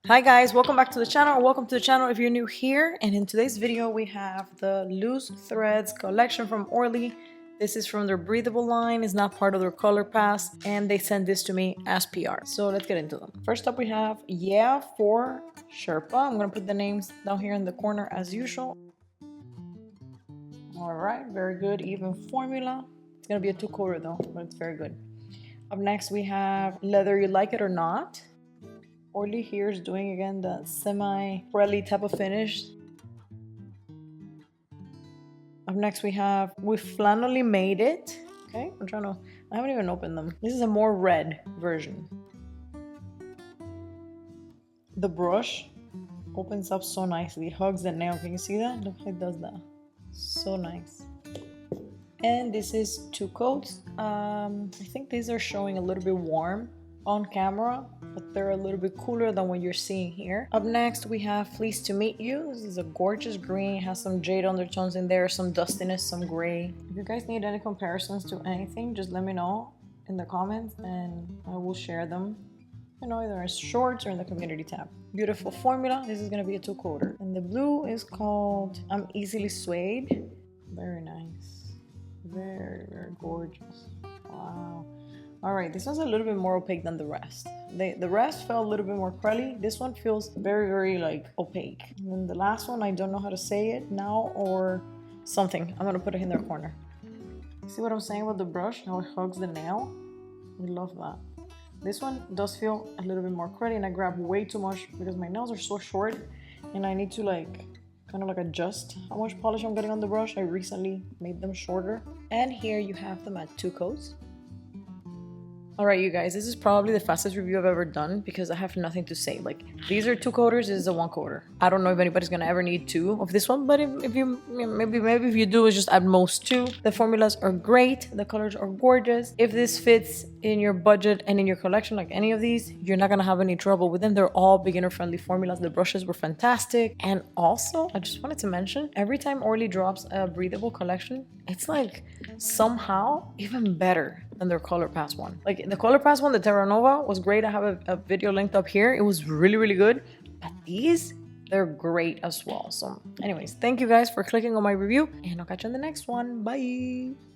Hi guys, welcome back to the channel, or welcome to the channel if you're new here. And in today's video we have the loose threads collection from ORLY. This is from their breathable line, it's not part of their color pass, and they sent this to me as PR. So let's get into them. First up we have Yeah for Sherpa. I'm gonna put the names down here in the corner as usual. All right, very good, even formula. It's gonna be a 2-coater though, but it's very good. Up next we have Whether You Like It or Not. ORLY here is doing again the semi-friendly type of finish. Up next we have We Flannelly Made It. Okay, I haven't even opened them. This is a more red version. The brush opens up so nicely, hugs the nail. Can you see that? Look how it does that. So nice. And this is 2 coats. I think these are showing a little bit warm on camera, but they're a little bit cooler than what you're seeing here. Up next we have Pleased to Meet You. This is a gorgeous green, has some jade undertones in there, some dustiness, some gray. If you guys need any comparisons to anything, just let me know in the comments and I will share them, you know, either as shorts or in the community tab. Beautiful formula. This is gonna be a 2-coater. And the blue is called I'm Easily Swayed. Very nice. Very, very gorgeous. Wow. All right, this one's a little bit more opaque than the rest. The rest felt a little bit more cruddy. This one feels very, very like opaque. And then the last one, I don't know how to say it now or something. I'm gonna put it in their corner. See what I'm saying about the brush? How it hugs the nail? I love that. This one does feel a little bit more cruddy, and I grab way too much because my nails are so short and I need to like kind of like adjust how much polish I'm getting on the brush. I recently made them shorter. And here you have them at 2 coats. All right, you guys, this is probably the fastest review I've ever done because I have nothing to say. Like, these are 2-coaters, this is a 1-coater. I don't know if anybody's gonna ever need 2 of this one, but if you maybe if you do, it's just at most 2. The formulas are great, the colors are gorgeous. If this fits in your budget and in your collection, like any of these, you're not gonna have any trouble with them. They're all beginner-friendly formulas. The brushes were fantastic. And also, I just wanted to mention, every time ORLY drops a breathable collection, it's like somehow even better than their color pass one. Like the color pass one, the Terra Nova, was great. I have a video linked up here. It was really, really good. But these, they're great as well. So anyways, thank you guys for clicking on my review, and I'll catch you in the next one. Bye.